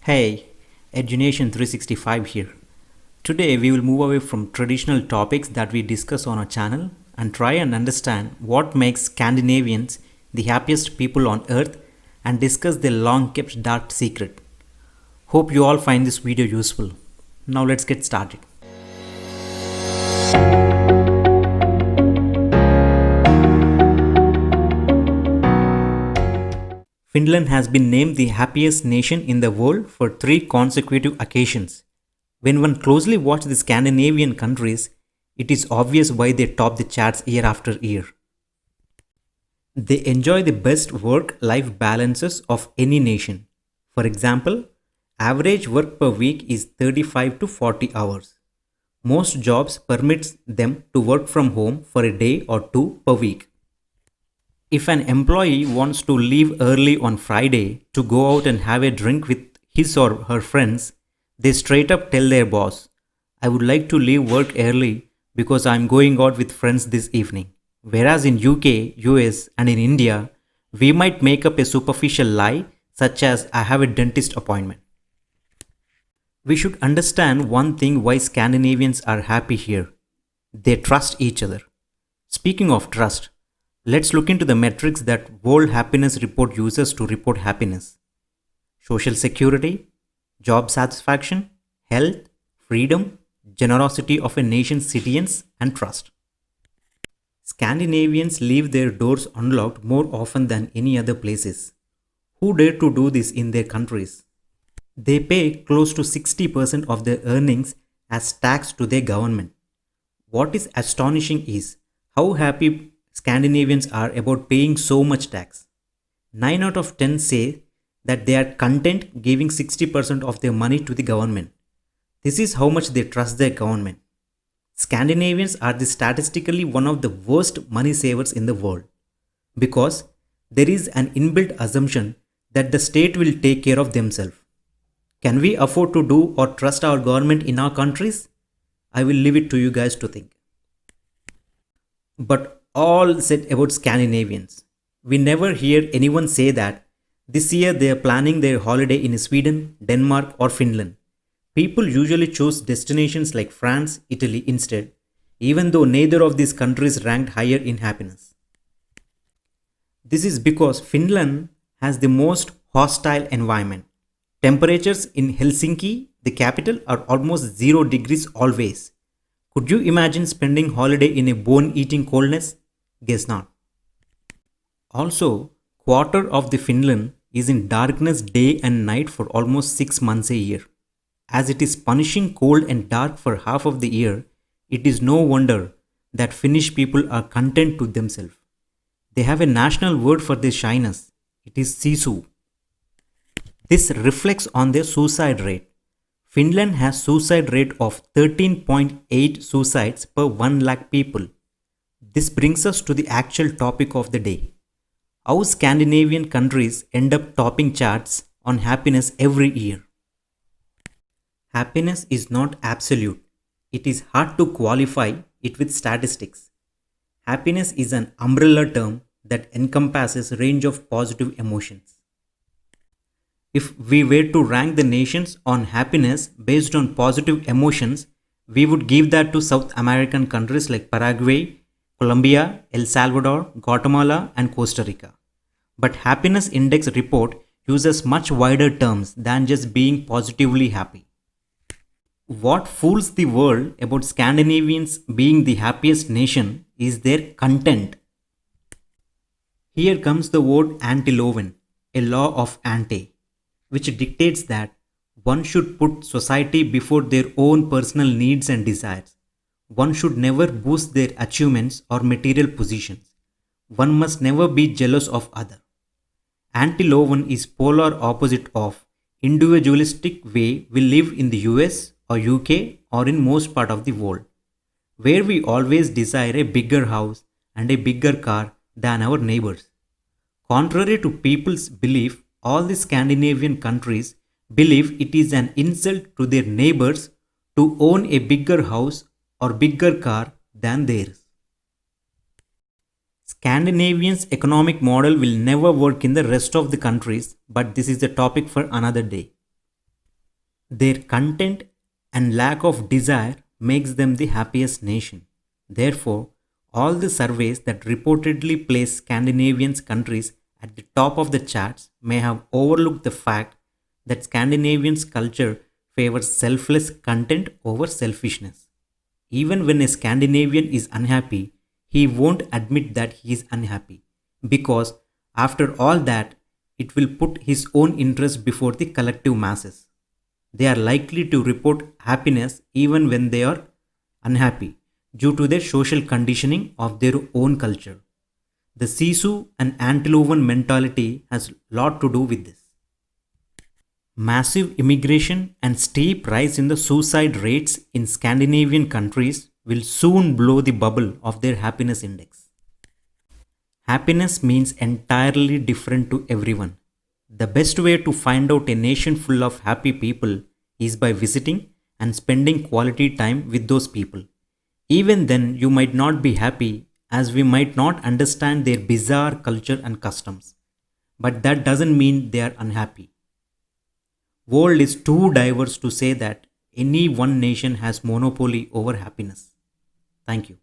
Hey, Education 365 here. Today we will move away from traditional topics that we discuss on our channel and try and understand what makes Scandinavians the happiest people on earth and discuss their long kept dark secret. Hope you all find this video useful. Now let's get started. Finland has been named the happiest nation in the world for 3 consecutive occasions. When one closely watches the Scandinavian countries, it is obvious why they top the charts year after year. They enjoy the best work-life balances of any nation. For example, average work per week is 35 to 40 hours. Most jobs permits them to work from home for a day or two per week. If an employee wants to leave early on Friday to go out and have a drink with his or her friends, they straight up tell their boss, I would like to leave work early because I'm going out with friends this evening. Whereas in UK, US and in India, we might make up a superficial lie such as I have a dentist appointment. We should understand one thing why Scandinavians are happy here. They trust each other. Speaking of trust, let's look into the metrics that World Happiness Report uses to report happiness. Social security, job satisfaction, health, freedom, generosity of a nation's citizens, and trust. Scandinavians leave their doors unlocked more often than any other places. Who dare to do this in their countries? They pay close to 60% of their earnings as tax to their government. What is astonishing is how happy Scandinavians are about paying so much tax. 9 out of 10 say that they are content giving 60% of their money to the government. This is how much they trust their government. Scandinavians are statistically one of the worst money savers in the world because there is an inbuilt assumption that the state will take care of themselves. Can we afford to do or trust our government in our countries? I will leave it to you guys to think. But all said about Scandinavians. We never hear anyone say that this year they are planning their holiday in Sweden, Denmark, or Finland. People usually choose destinations like France, Italy instead, even though neither of these countries ranked higher in happiness. This is because Finland has the most hostile environment. Temperatures in Helsinki, the capital, are almost 0 degrees always. Could you imagine spending holiday in a bone-eating coldness? Guess not. Also, quarter of the Finland is in darkness day and night for almost 6 months a year. As it is punishing cold and dark for half of the year, it is no wonder that Finnish people are content to themselves. They have a national word for their shyness. It is sisu. This reflects on their suicide rate. Finland has suicide rate of 13.8 suicides per 1 lakh people. This brings us to the actual topic of the day. How Scandinavian countries end up topping charts on happiness every year. Happiness is not absolute. It is hard to qualify it with statistics. Happiness is an umbrella term that encompasses a range of positive emotions. If we were to rank the nations on happiness based on positive emotions, we would give that to South American countries like Paraguay, Colombia, El Salvador, Guatemala, and Costa Rica. But Happiness Index report uses much wider terms than just being positively happy. What fools the world about Scandinavians being the happiest nation is their content. Here comes the word Antiloven, a law of ante, which dictates that one should put society before their own personal needs and desires. One should never boost their achievements or material positions. One must never be jealous of other. Antiloven is polar opposite of individualistic way we live in the US or UK or in most part of the world, where we always desire a bigger house and a bigger car than our neighbors. Contrary to people's belief, all the Scandinavian countries believe it is an insult to their neighbors to own a bigger house or bigger car than theirs. Scandinavians' economic model will never work in the rest of the countries, but this is a topic for another day. Their content and lack of desire makes them the happiest nation. Therefore, all the surveys that reportedly place Scandinavian countries at the top of the charts may have overlooked the fact that Scandinavians' culture favors selfless content over selfishness. Even when a Scandinavian is unhappy, he won't admit that he is unhappy because, after all that, it will put his own interest before the collective masses. They are likely to report happiness even when they are unhappy due to their social conditioning of their own culture. The Sisu and Antiloven mentality has a lot to do with this. Massive immigration and steep rise in the suicide rates in Scandinavian countries will soon blow the bubble of their happiness index. Happiness means entirely different to everyone. The best way to find out a nation full of happy people is by visiting and spending quality time with those people. Even then, you might not be happy as we might not understand their bizarre culture and customs. But that doesn't mean they are unhappy. World is too diverse to say that any one nation has monopoly over happiness. Thank you.